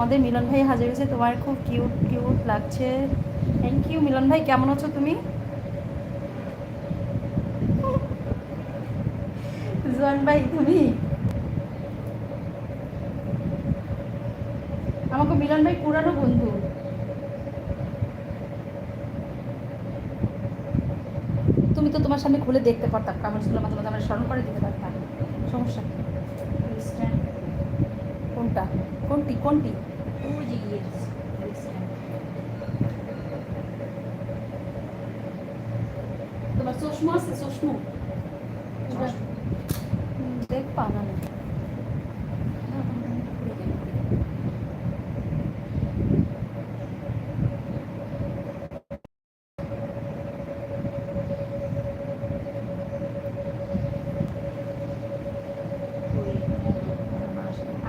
আমাদের মিলন ভাই হাজির হয়েছে। তোমার খুব কিউট কিউট লাগছে। থ্যাংক ইউ মিলন ভাই। কেমন আছো তুমি? জোয়ান ভাই তুমি আমাকে মিলন ভাই পুরানো বন্ধু। তুমি তো তোমার সামনে খুলে দেখতে পারতাম, কমেন্টসগুলো মাঝে মাঝে আমরা স্মরণ করে দিতে পারতাম। সমস্যা কি? খ্রিস্টান কোনটা? কোনটি কোনটি? ওই যে ইয়ে খ্রিস্টান। তোমার চশমা আছে? চশমা দেখ পা না।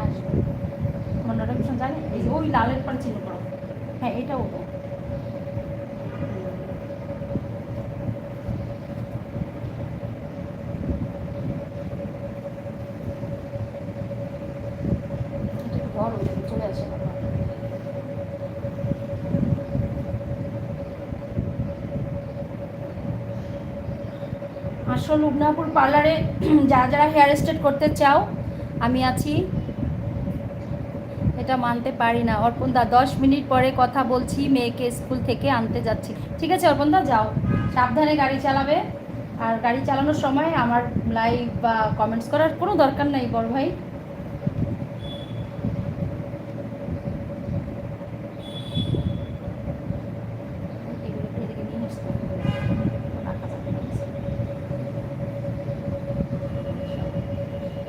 আসবে আমার নোটিফিকেশন জানি, এই যে ওই লালের পর চিহ্ন করো। হ্যাঁ এটাও তো এটা বড় চলে আসে। আসল লুবনাপুর পার্লারে যারা যারা হেয়ার স্টাইল করতে চাও আমি আছি। এটা মানতে পারি না অর্পণদা, 10 মিনিট পরে কথা বলছি, মেয়েকে স্কুল থেকে আনতে যাচ্ছি। ঠিক আছে অর্পণদা, যাও, সাবধানে গাড়ি চালাবে। আর গাড়ি চালানোর সময় আমার লাইভ বা কমেন্টস করার কোনো দরকার নাই বড় ভাই।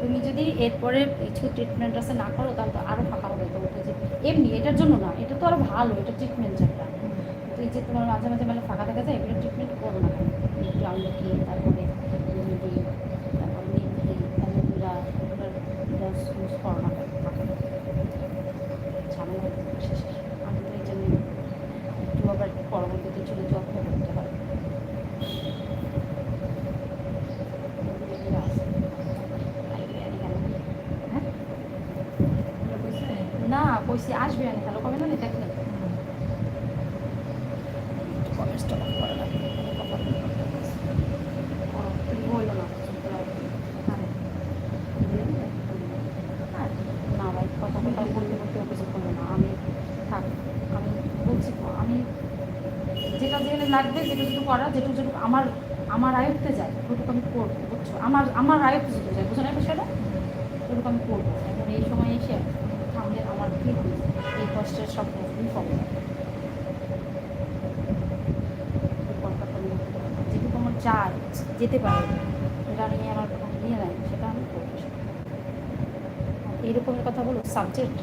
তুমি যদি এরপরে কিছু ট্রিটমেন্ট আছে না করো তাহলে তো আরও ফাঁকা হবে। তো ওটা যে এমনি এটার জন্য না, এটা তো আরও ভালো, এটা ট্রিটমেন্ট যেটা। তো এই যে তোমার মাঝে মাঝে মানে ফাঁকা দেখা যায়, এগুলো ট্রিটমেন্ট করো না কেন? একটু আমলকি, তারপরে মেহেদি, তারপরে মেথি, অ্যালোভেরা, এগুলোর ইউজ করো না কেন? ফাঁকা ঝামেলা হয়ে যাবে শেষে। আমি তো এই জন্য একটু আবার পরবর্তীতে চলে যত্ন করতে হয়। না কইছি আসবে না, তাহলে কবে না দেখলে কমেন্টসটা করে না। তুমি বললো না না ভাই, কথা কথা বলতে বলতে অভিযোগ করলো না। আমি থাক, আমি বলছি তো, আমি যেটা যেখানে লাগবে যেটা যেটুকু করা, যেটুকু যেটুকু আমার আমার আয়ত্তে যায় ওটুকু আমি করবো, বুঝছো? আমার আমার আয়ত্তে যেটুকু যায়, বুঝো না বিষয়টা? ওটুকু আমি করবো। এখন এই সময় এসে থামলে আমার কী হবে? এই কষ্টের সব বিফল। যেটুকু আমার চাই যেতে পারে, সেটা নিয়ে আমার কোনো নিয়ে নেয়, সেটা আমি করবো। এইরকমের কথা বলো, সাবজেক্ট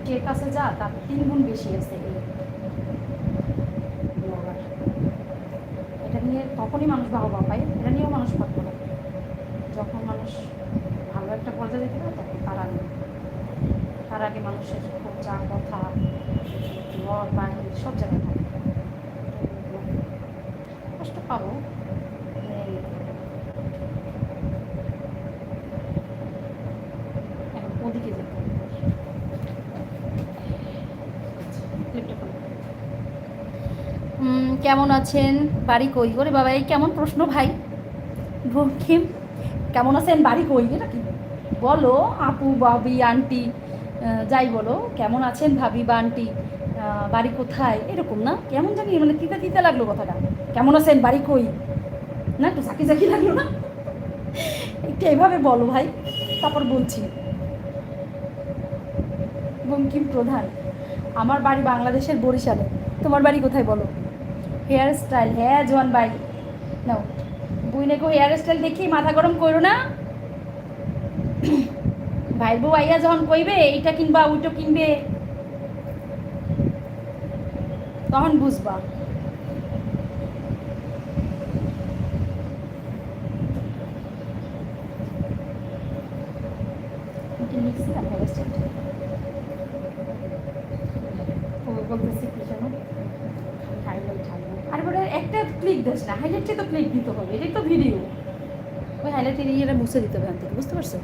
কে কাছে যা তার 3 গুণ বেশি আছে এই ব্লগার। এটা নিয়ে তখনই মানুষ বাহবা পায়, এটা নিয়েও মানুষ ভাগ করে যখন মানুষ ভালো একটা পর্যায়ে যেতে পারে, তখন তার আগে মানুষের খোঁচা কথা ঘর বাহির সব জায়গায় থাকে। কষ্ট পাবো, এখন ওদিকে যেতে হবে। কেমন আছেন, বাড়ি কই? ওরে বাবা, এই কেমন প্রশ্ন ভাই! বঙ্কিম, কেমন আছেন, বাড়ি কই? এটা কি বলো? আপু, বাবি, আন্টি, যাই বলো, কেমন আছেন ভাবি বা আন্টি, বাড়ি কোথায়, এরকম না? কেমন জানি মানে তিতা তিতা লাগলো কথাটা। কেমন আছেন, বাড়ি কই? না একটু চাকি চাকি লাগলো না? একটু এভাবে বলো ভাই, তারপর বলছি। বঙ্কিম প্রধান, আমার বাড়ি বাংলাদেশের বরিশালে। তোমার বাড়ি কোথায় বলো? হেয়ার স্টাইল, হ্যাঁ জোয়ান ভাই, নাও বুই নাকো হেয়ার স্টাইল দেখি মাথা গরম করো না। ভাই বউ আইয়া যখন কইবে এইটা কিনবা ওইটা কিনবে, তখন বুঝবা। লিখছিলাম হেয়ার স্টাইল বলতেছি কি যেন, হাইলাইট হাইলাইট, আর বলে একটা ক্লিক দিস না, হাইলাইটে তো ক্লিক দিতে হবে, এটাই তো ভিডিও। ওই হাইলাইটের ইয়েটা মুছে দিতে হবে, বুঝতে পারছো?